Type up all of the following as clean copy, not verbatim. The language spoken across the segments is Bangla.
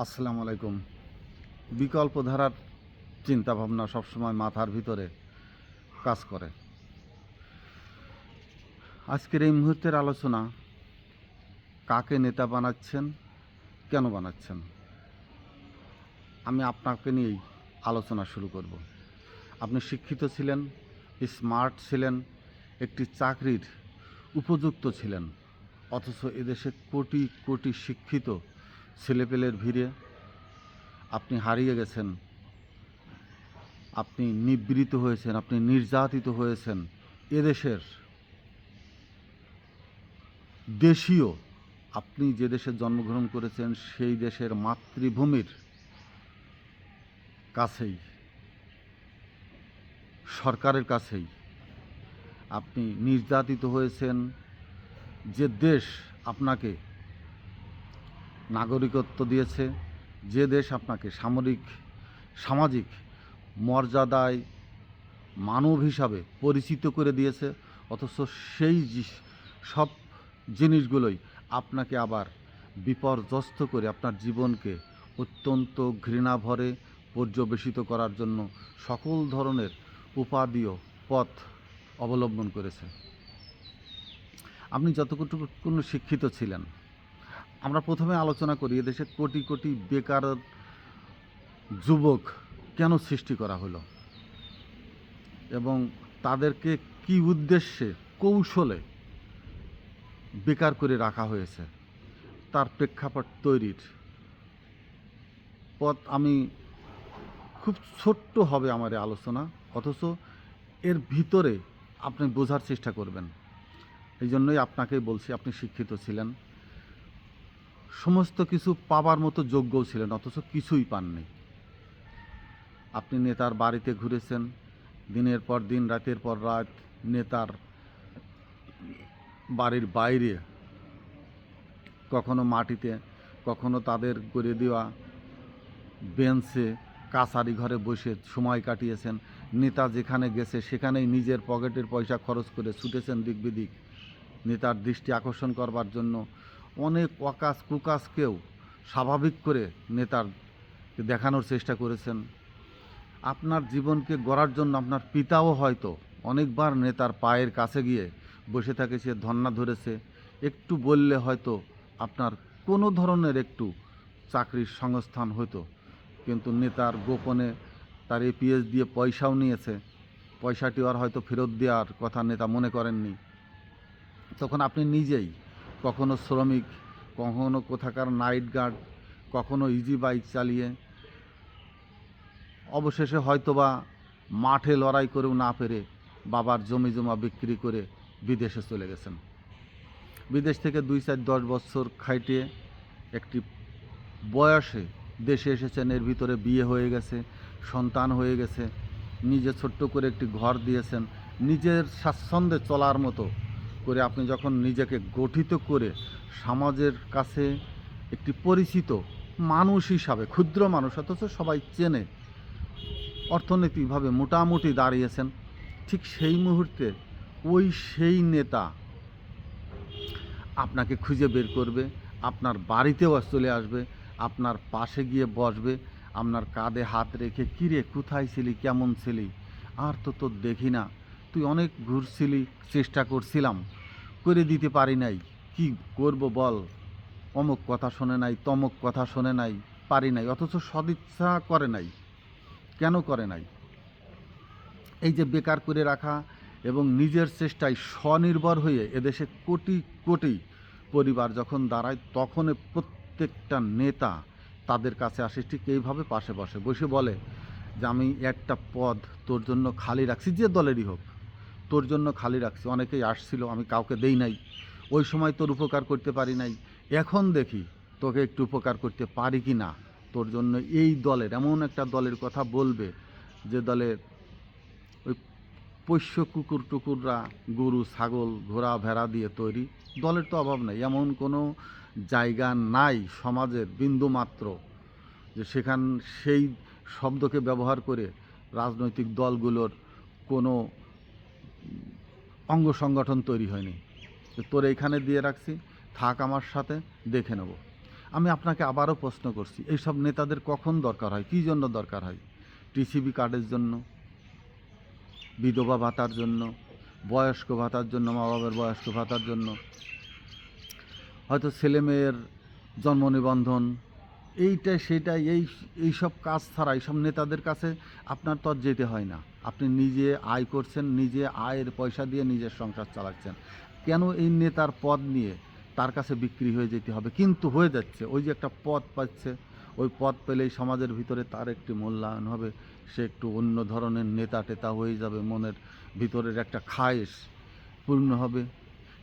আসসালামু আলাইকুম। বিকল্প ধারার চিন্তাভাবনা সবসময় মাথার ভিতরে কাজ করে। আজকের এই মুহূর্তের আলোচনা, কাকে নেতা বানাচ্ছেন, কেন বানাচ্ছেন? আমি আপনাকে নিয়েই আলোচনা শুরু করব। আপনি শিক্ষিত ছিলেন, স্মার্ট ছিলেন, একটি চাকরির উপযুক্ত ছিলেন, অথচ এদেশে কোটি কোটি শিক্ষিত ছেলেপেলের ভিড়ে আপনি হারিয়ে গেছেন, আপনি নিবৃত হয়েছেন, আপনি নির্যাতিত হয়েছেন। এদেশের দেশীয়, আপনি যে দেশে জন্মগ্রহণ করেছেন সেই দেশের মাতৃভূমির কাছেই, সরকারের কাছেই আপনি নির্যাতিত হয়েছেন। যে দেশ আপনাকে নাগরিকত্ব দিয়েছে, যে দেশ আপনাকে সামরিক সামাজিক মর্যাদায় মানব হিসাবে পরিচিত করে দিয়েছে, অথচ সেই সব জিনিসগুলোই আপনাকে আবার বিপর্যস্ত করে আপনার জীবনকে অত্যন্ত ঘৃণাভরে পর্যবেসিত করার জন্য সকল ধরনের উপাদেয় পথ অবলম্বন করেছে। আপনি যতটুকু শিক্ষিত ছিলেন, আমরা প্রথমে আলোচনা করি এদেশে কোটি কোটি বেকার যুবক কেন সৃষ্টি করা হলো এবং তাদেরকে কি উদ্দেশ্যে কৌশলে বেকার করে রাখা হয়েছে, তার প্রেক্ষাপট তৈরির পথ। আমি খুব ছোট্ট হবে আমার এই আলোচনা, অথচ এর ভিতরে আপনি বোঝার চেষ্টা করবেন। এই জন্যই আপনাকেই বলছি, আপনি শিক্ষিত ছিলেন, সমস্ত কিছু পাবার মতো যোগ্যও ছিলেন, অথচ কিছুই পাননি। আপনি নেতার বাড়িতে ঘুরেছেন, দিনের পর দিন, রাতের পর রাত নেতার বাড়ির বাইরে, কখনো মাটিতে, কখনো তাদের করে দেওয়া বেঞ্চে, কাছারি ঘরে বসে সময় কাটিয়েছেন। নেতা যেখানে গেছে সেখানেই নিজের পকেটের পয়সা খরচ করে ছুটেছেন দিক বিদিক নেতার দৃষ্টি আকর্ষণ করবার জন্য। অনেক অকাজ কুকাজকেও স্বাভাবিক করে নেতার দেখানোর চেষ্টা করেছেন। আপনার জীবনকে গড়ার জন্য আপনার পিতাও হয়তো অনেকবার নেতার পায়ের কাছে গিয়ে বসে থাকে, সে ধন্না ধরেছে, একটু বললে হয়তো আপনার কোনো ধরনের একটু চাকরির সংস্থান হতো। কিন্তু নেতার গোপনে তার এপিএস দিয়ে পয়সাও নিয়েছে, পয়সাটি আর হয়তো ফেরত দেওয়ার কথা নেতা মনে করেননি। তখন আপনি নিজেই কখনো শ্রমিক, কখনো কোথাকার নাইট গার্ড, কখনো ইজি বাইক চালিয়ে, অবশেষে হয়তোবা মাঠে লড়াই করেও না পেরে বাবার জমি জমা বিক্রি করে বিদেশে চলে গেছেন। বিদেশ থেকে 2-4-10 বছর খাইটিয়ে একটি বয়সে দেশে এসেছেন, এর ভিতরে বিয়ে হয়ে গেছে, সন্তান হয়ে গেছে, নিজে ছোট্ট করে একটি ঘর দিয়েছেন। নিজের স্বাচ্ছন্দ্যে চলার মতো করে আপনি যখন নিজেকে গঠিত করে সমাজের কাছে একটি পরিচিত মানুষ হিসাবে, ক্ষুদ্র মানুষ অথচ সবাই চেনে, অর্থনৈতিকভাবে মোটামুটি দাঁড়িয়েছেন, ঠিক সেই মুহূর্তে সেই নেতা আপনাকে খুঁজে বের করবে, আপনার বাড়িতেও চলে আসবে, আপনার পাশে গিয়ে বসবে, আপনার কাঁধে হাত রেখে, কিরে কোথায় ছিলি, কেমন ছিলি, আর তো তোর দেখি না, তুই অনেক ঘুরছিলি, চেষ্টা করছিলাম, করে দিতে পারি নাই, কি করব বল, অমুক কথা শোনে নাই, তমুক কথা শোনে নাই, পারি নাই, অথচ সদিচ্ছা করে নাই। কেন করে নাই? এই যে বেকার করে রাখা এবং নিজের চেষ্টায় স্বনির্ভর হয়ে এদেশে কোটি কোটি পরিবার যখন দাঁড়ায়, তখন প্রত্যেকটা নেতা তাদের কাছে আসে, ঠিক এইভাবে পাশে বসে বসে বলে যে আমি একটা পদ তোর জন্য খালি রাখছি, যে দলেরই হোক, তোর জন্য খালি রাখছি। অনেকেই আসছিল, আমি কাউকে দেই নাই, ওই সময় তোর উপকার করতে পারি নাই, এখন দেখি তোকে একটু উপকার করতে পারি কি না। তোর জন্য এই দলের, এমন একটা দলের কথা বলবে যে দলের ওই পোষ্য কুকুর টুকুররা, গরু ছাগল ঘোড়া ভেড়া দিয়ে তৈরি, দলের তো অভাব নাই, এমন কোনো জায়গা নাই সমাজের বিন্দুমাত্র যে সেই শব্দকে ব্যবহার করে রাজনৈতিক দলগুলোর কোনো অঙ্গ সংগঠন তৈরি হয়নি। তোর এইখানে দিয়ে রাখছি, থাক আমার সাথে, দেখে নেব। আমি আপনাকে আবারও প্রশ্ন করছি, এইসব নেতাদের কখন দরকার হয়, কী জন্য দরকার হয়? টিসিবি কার্ডের জন্য, বিধবা ভাতার জন্য, বয়স্ক ভাতার জন্য, মা বাবার বয়স্ক ভাতার জন্য, হয়তো ছেলে মেয়ের জন্ম নিবন্ধন, এইটাই সেটাই, এইসব কাজ ছাড়া এইসব নেতাদের কাছে আপনার তো আর যেতে হয় না। আপনি নিজে আয় করছেন, নিজে আয়ের পয়সা দিয়ে নিজের সংসার চালাচ্ছেন। কেন এই নেতার পদ নিয়ে তার কাছে বিক্রি হয়ে যেতে হবে? কিন্তু হয়ে যাচ্ছে, ওই যে একটা পদ পাচ্ছে, ওই পদ পেলেই সমাজের ভিতরে তার একটি মূল্যায়ন হবে, সে একটু অন্য ধরনের নেতা টেতা হয়ে যাবে, মনের ভিতরের একটা খায়েশ পূর্ণ হবে।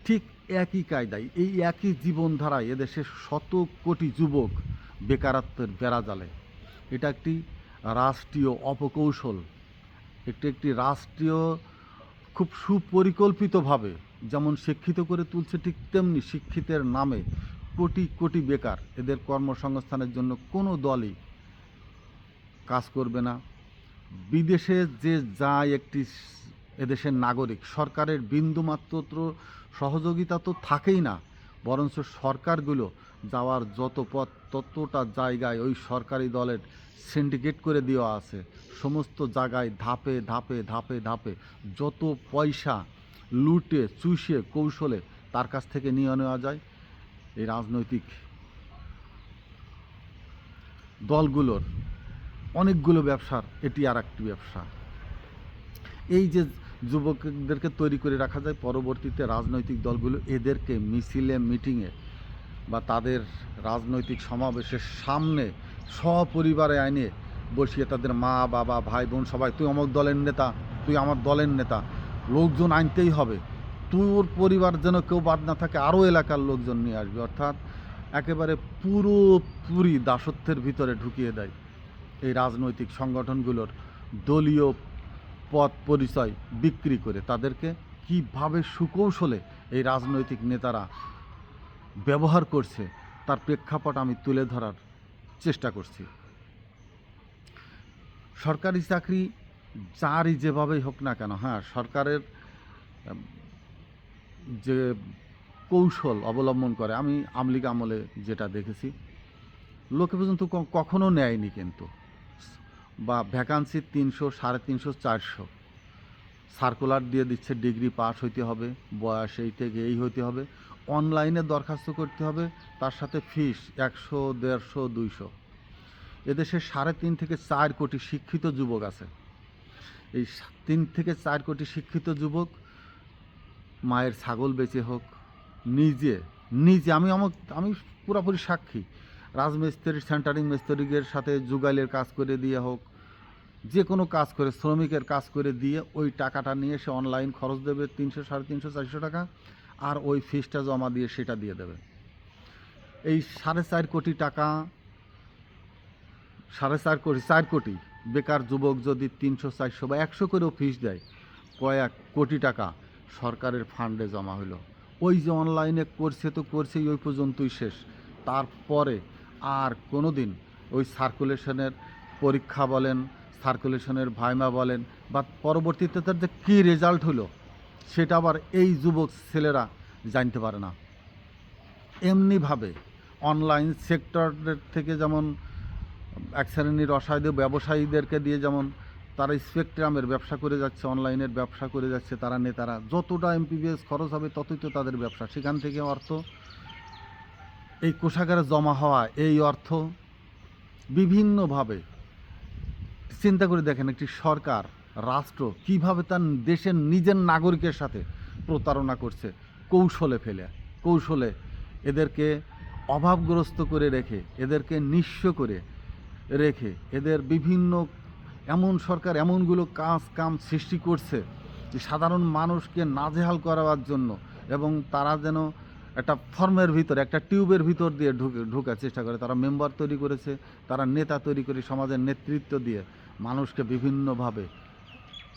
ঠিক একই কায়দায় এই একই জীবনধারায় এদেশের শত কোটি যুবক বেকারত্বের বেড়াজালে। এটা একটি রাষ্ট্রীয় অপকৌশল, একটি রাষ্ট্রীয় খুব সুপরিকল্পিতভাবে যেমন শিক্ষিত করে তুলছে, ঠিক তেমনি শিক্ষিতের নামে কোটি কোটি বেকার। এদের কর্মসংস্থানের জন্য কোনো দলই কাজ করবে না। বিদেশে যে যায় একটি এদেশের নাগরিক, সরকারের বিন্দুমাত্র সহযোগিতা তো থাকেই না, বরঞ্চ সরকারগুলো যাওয়ার যত পথ ততটা জায়গায় ওই সরকারি দলের সিন্ডিকেট করে দেওয়া আছে। সমস্ত জায়গায় ধাপে ধাপে ধাপে ধাপে যত পয়সা লুটে চুষে কৌশলে তার কাছ থেকে নিয়ে নেওয়া যায়, এই রাজনৈতিক দলগুলোর অনেকগুলো ব্যবসার এটি আর একটি ব্যবসা। এই যে যুবকদেরকে তৈরি করে রাখা যায়, পরবর্তীতে রাজনৈতিক দলগুলো এদেরকে মিছিলে মিটিংয়ে বা তাদের রাজনৈতিক সমাবেশের সামনে সপরিবারে আইনে বসিয়ে তাদের মা বাবা ভাই বোন সবাই, তুই অমুক দলের নেতা, তুই আমার দলের নেতা, লোকজন আনতেই হবে, তোর পরিবার যেন কেউ বাদ না থাকে, আরও এলাকার লোকজন নিয়ে আসবে। অর্থাৎ একেবারে পুরোপুরি দাসত্বের ভিতরে ঢুকিয়ে দেয় এই রাজনৈতিক সংগঠনগুলোর দলীয় পদ পরিচয় বিক্রি করে। তাদেরকে কীভাবে সুকৌশলে এই রাজনৈতিক নেতারা ব্যবহার করছে তার প্রেক্ষাপট আমি তুলে ধরার চেষ্টা করছি। সরকারি চাকরি যারই যেভাবেই হোক না কেন, হ্যাঁ, সরকারের যে কৌশল অবলম্বন করে, আমি আমলিগ আমলে যেটা দেখেছি, লোকে পর্যন্ত কখনো নেয়নি কিন্তু, বা ভ্যাকান্সি 300, 350, 400 সার্কুলার দিয়ে দিচ্ছে, ডিগ্রি পাস হইতে হবে, বয়স এই থেকে এই হইতে হবে, অনলাইনে দরখাস্ত করতে হবে, তার সাথে ফিস 100, 150, 200। এদেশে 3.5 থেকে 4 কোটি শিক্ষিত যুবক আছে। এই 3 থেকে 4 কোটি শিক্ষিত যুবক মায়ের ছাগল বেচে হোক, নিজে নিজে আমি পুরোপুরি সাক্ষী, রাজমিস্ত্রি সেন্টারিং মিস্ত্রিদের সাথে যুগাইলের কাজ করে দিয়ে হোক, যে কোনো কাজ করে শ্রমিকের কাজ করে দিয়ে ওই টাকাটা নিয়ে সে অনলাইন খরচ দেবে 300, 350, 400 টাকা, আর ওই ফিসটা জমা দিয়ে সেটা দিয়ে দেবে। এই 4.5 কোটি টাকা, 4 কোটি বেকার যুবক যদি 300, 400 বা 100 করেও ফিস দেয়, কয়েক কোটি টাকা সরকারের ফান্ডে জমা হলো। ওই যে অনলাইনে করছে তো করছেই, ওই পর্যন্তই শেষ। তারপরে আর কোনো দিন ওই সার্কুলেশনের পরীক্ষা বলেন, সার্কুলেশনের ভাইমা বলেন, বা পরবর্তীতে তার যে কী রেজাল্ট হলো সেটা আবার এই যুবক ছেলেরা জানতে পারে না। এমনিভাবে অনলাইন সেক্টরের থেকে যেমন এক শ্রেণীর অসাধু ব্যবসায়ীদেরকে দিয়ে যেমন তারা স্পেকট্রামের ব্যবসা করে যাচ্ছে, অনলাইনের ব্যবসা করে যাচ্ছে, তারা নেতারা যতটা এমপিবিএস খরচ হবে ততই তো তাদের ব্যবসা, সেখান থেকে অর্থ এই কোষাগারে জমা হওয়া, এই অর্থ বিভিন্নভাবে চিন্তা করে দেখেন, একটি সরকার রাষ্ট্র কিভাবে তার দেশের নিজের নাগরিকের সাথে প্রতারণা করছে, কৌশলে এদেরকে অভাবগ্রস্ত করে রেখে, এদেরকে নিঃস্ব করে রেখে, এদের বিভিন্ন এমন সরকার এমনগুলো কাম সৃষ্টি করছে যে সাধারণ মানুষকে নাজেহাল করার জন্য, এবং তারা যেন একটা ফর্মের ভিতর, একটা টিউবের ভিতর দিয়ে ঢোকার চেষ্টা করে। তারা মেম্বার তৈরি করেছে, তারা নেতা তৈরি করে সমাজের নেতৃত্ব দিয়ে মানুষকে বিভিন্নভাবে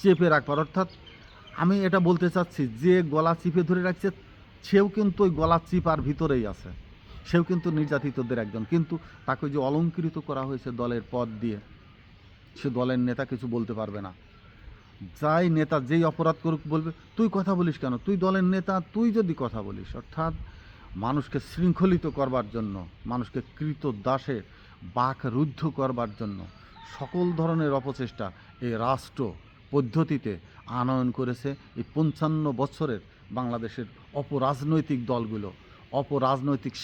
চেপে রাখবার। অর্থাৎ আমি এটা বলতে চাচ্ছি, যে গলা চিপে ধরে রাখছে সেও কিন্তু ওই গলা চিপার ভিতরেই আছে, সেও কিন্তু নির্যাতিতদের একজন, কিন্তু তাকে যে অলঙ্কৃত করা হয়েছে দলের পদ দিয়ে, সে দলের নেতা কিছু বলতে পারবে না। যাই নেতা যেই অপরাধ করুক বলবে তুই কথা বলিস কেন, তুই দলের নেতা, তুই যদি কথা বলিস। অর্থাৎ মানুষকে শৃঙ্খলিত করবার জন্য, মানুষকে কৃতদাসে বাকরুদ্ধ করবার জন্য সকল ধরনের অপচেষ্টা এই রাষ্ট্র পদ্ধতিতে আনয়ন করেছে এই 55 বছরের বাংলাদেশের অপরাজনৈতিক দলগুলো, অপরাজনৈতিক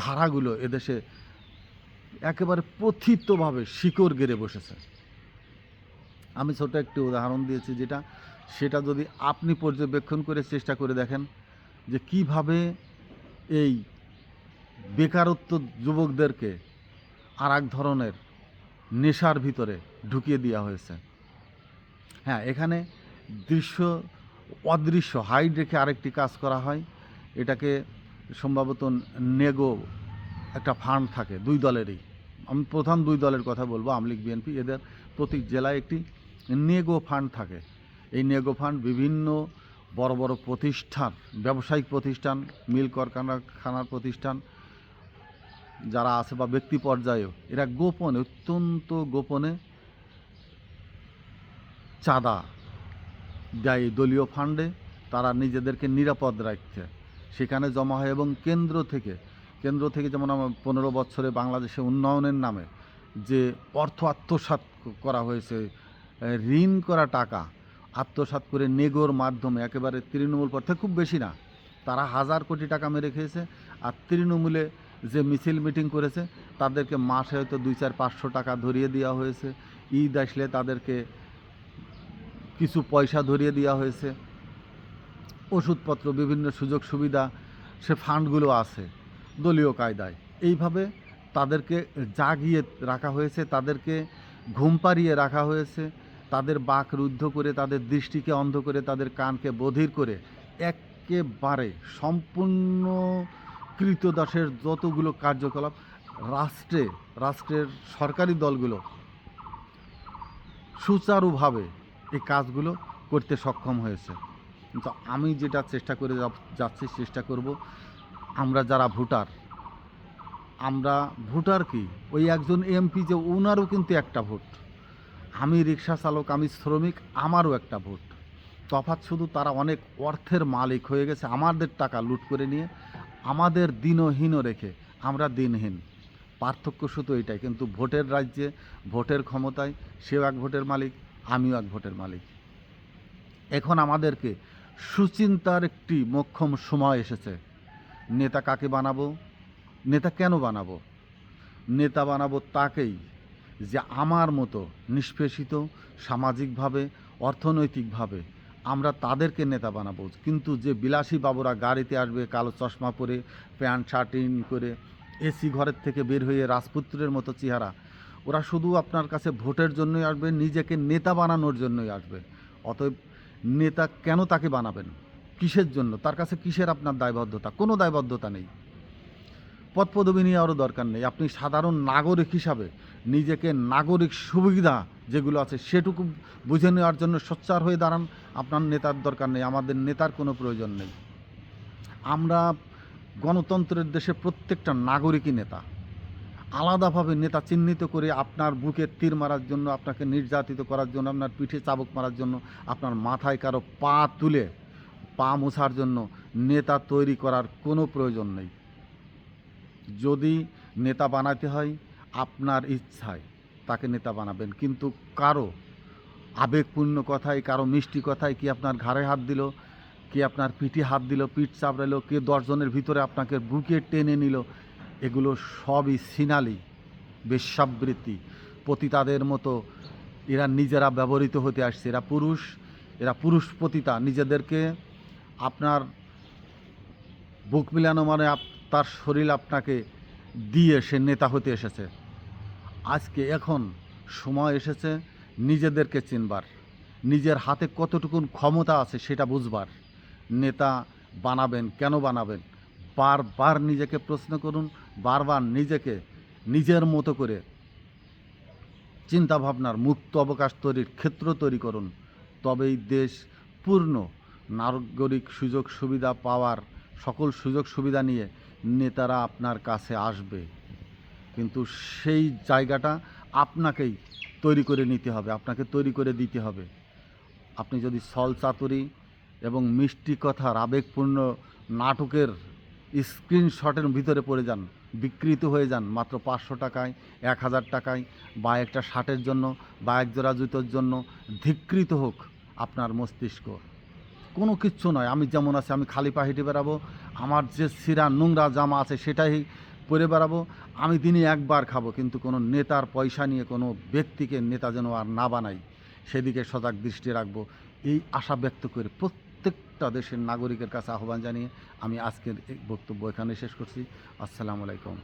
ধারাগুলো এদেশে একেবারে পথিতভাবে শিকড় গেড়ে বসেছে। আমি ছোট একটি উদাহরণ দিয়েছি সেটা যদি আপনি পর্যবেক্ষণ করে চেষ্টা করে দেখেন যে কিভাবে এই বেকারত্ব যুবকদেরকে আর এক ধরনের নেশার ভিতরে ঢুকিয়ে দেওয়া হয়েছে। হ্যাঁ, এখানে দৃশ্য অদৃশ্য হাইড রেখে আরেকটি কাজ করা হয়। এটাকে সম্ভবত নেগো একটা ফান্ড থাকে দুই দলেরই। আমি প্রধান দুই দলের কথা বলবো, আওয়ামী লীগ বিএনপি। এদের প্রতি জেলায় একটি নেগো ফান্ড থাকে। এই নেগো ফান্ড বিভিন্ন বড় বড় প্রতিষ্ঠান, ব্যবসায়িক প্রতিষ্ঠান, মিল কারখানার প্রতিষ্ঠান যারা আছে বা ব্যক্তি পর্যায়েও এরা গোপনে, অত্যন্ত গোপনে চাঁদা দেয় দলীয় ফান্ডে। তারা নিজেদেরকে নিরাপদ রাখতে সেখানে জমা হয় এবং কেন্দ্র থেকে যেমন আমার 15 বছরে বাংলাদেশে উন্নয়নের নামে যে অর্থ আত্মসাৎ করা হয়েছে, ঋণ করা টাকা আত্মসাৎ করে নেগোর মাধ্যমে একেবারে তৃণমূল পর্যায়ে, খুব বেশি না, তারা 1000 কোটি টাকা মেরে খেয়েছে। আর তৃণমূলে যে মিছিল মিটিং করেছে তাদেরকে মাসে হয়তো 200-500 টাকা ধরিয়ে দেওয়া হয়েছে। ঈদ আসলে তাদেরকে কিছু পয়সা ধরিয়ে দেওয়া হয়েছে। ওষুধপত্র, বিভিন্ন সুযোগ সুবিধা সে ফান্ডগুলো আছে দলীয় কায়দায়। এইভাবে তাদেরকে জাগিয়ে রাখা হয়েছে, তাদেরকে ঘুম পাড়িয়ে রাখা হয়েছে, তাদের বাক রুদ্ধ করে, তাদের দৃষ্টিকে অন্ধ করে, তাদের কানকে বধির করে একেবারে সম্পূর্ণ কৃতদাসের যতগুলো কার্যকলাপ রাষ্ট্রের সরকারি দলগুলো সুচারুভাবে এই কাজগুলো করতে সক্ষম হয়েছে। কিন্তু আমি যেটা চেষ্টা করে চেষ্টা করব, আমরা যারা ভোটার কি ওই একজন এমপি যে ওনারও কিন্তু একটা ভোট, আমি রিক্সা চালক, আমি শ্রমিক, আমারও একটা ভোট। তফাৎ শুধু তারা অনেক অর্থের মালিক হয়ে গেছে, আমাদের টাকা লুট করে নিয়ে আমাদের দিনহীন রেখে আমরা দিনহীন। পার্থক্য শুধু এটাই। কিন্তু ভোটের রাজ্যে, ভোটের ক্ষমতায় সেও এক ভোটের মালিক, আমিও এক ভোটের মালিক। এখন আমাদেরকে সুচিন্তার একটি মোক্ষম সময় এসেছে। নেতা কাকে বানাবো, নেতা কেন বানাবো? নেতা বানাবো তাকেই যে আমার মতো নিষ্পেষিত, সামাজিকভাবে, অর্থনৈতিকভাবে আমরা তাদেরকে নেতা বানাবো। কিন্তু যে বিলাসী বাবুরা গাড়িতে আসবে, কালো চশমা পরে, প্যান্ট শার্ট করে, এসি ঘরের থেকে বের হয়ে রাজপুত্রের মতো চেহারা, ওরা শুধু আপনার কাছে ভোটের জন্যই আসবে, নিজেকে নেতা বানানোর জন্যই আসবে। অতএব নেতা কেন তাকে বানাবেন, কিসের জন্য, তার কাছে কিসের আপনার দায়বদ্ধতা? কোনো দায়বদ্ধতা নেই, পদপদবি নেওয়ারও দরকার নেই। আপনি সাধারণ নাগরিক হিসাবে নিজেকে নাগরিক সুবিধা যেগুলো আছে সেটুকু বুঝে নেওয়ার জন্য সোচ্চার হয়ে দাঁড়ান। আপনার নেতার দরকার নেই, আমাদের নেতার কোনো প্রয়োজন নেই। আমরা গণতন্ত্রের দেশে প্রত্যেকটা নাগরিকই নেতা। আলাদাভাবে নেতা চিহ্নিত করে আপনার বুকে তীর মারার জন্য, আপনাকে নির্যাতিত করার জন্য, আপনার পিঠে চাবুক মারার জন্য, আপনার মাথায় কারো পা তুলে পা মোছার জন্য নেতা তৈরি করার কোনো প্রয়োজন নেই। যদি নেতা বানাতে হয় আপনার ইচ্ছায় তাকে নেতা বানাবেন, কিন্তু কারো আবেগপূর্ণ কথায়, কারো মিষ্টি কথায়, কি আপনার ঘাড়ে হাত দিল, কে আপনার পিঠে হাত দিল, পিঠ চাপড়ালো, কে 10 জনের ভিতরে আপনাকে বুকে টেনে নিল, এগুলো সবই সিনালি বেশ্যাবৃত্তি। পতিতাদের মতো এরা নিজেরা ব্যবহৃত হতে আসছে। এরা পুরুষ পতিতা। নিজেদেরকে আপনার বুক মিলানো মানে তার শরীর আপনাকে দিয়ে সে নেতা হতে এসেছে। আজকে এখন সময় এসেছে নিজেদেরকে চিনবার, নিজের হাতে কতটুকুন ক্ষমতা আছে সেটা বুঝবার। নেতা বানাবেন, কেন বানাবেন? বারবার নিজেকে প্রশ্ন করুন, বারবার নিজেকে নিজের মতো করে চিন্তাভাবনার মুক্ত অবকাশ তৈরির ক্ষেত্র তৈরি করুন। তবেই দেশ পূর্ণ নাগরিক সুযোগ সুবিধা পাওয়ার সকল সুযোগ সুবিধা নিয়ে নেতারা আপনার কাছে আসবে। কিন্তু সেই জায়গাটা আপনাকেই তৈরি করে নিতে হবে, আপনাকে তৈরি করে দিতে হবে। আপনি যদি ছল চাতুরি এবং মিষ্টি কথার আবেগপূর্ণ নাটকের স্ক্রিনশটের ভিতরে পড়ে যান, বিকৃত হয়ে যান মাত্র 500 টাকায়, 1000 টাকায়, বা একটা শার্টের জন্য বা এক জোড়া জুতোর জন্য ধিক্কৃত হোক আপনার মস্তিষ্ক। কোনো কিচ্ছু নয়। আমি যেমন আছি, আমি খালি পা হেঁটে বেড়াবো, আমার যে ছিঁড়া নোংরা জামা আছে সেটাই পরে বেড়াবো। আমি দিনে একবার খাবো, কিন্তু কোনো নেতার পয়সা নিয়ে কোনো ব্যক্তিকে নেতা যেন আর না বানাই, সেদিকে সজাগ দৃষ্টি রাখবো। এই আশা ব্যক্ত করে প্রত্যেকটা দেশের নাগরিকের কাছে আহ্বান জানিয়ে আমি আজকের এই বক্তব্য এখানে শেষ করছি। আসসালামু আলাইকুম।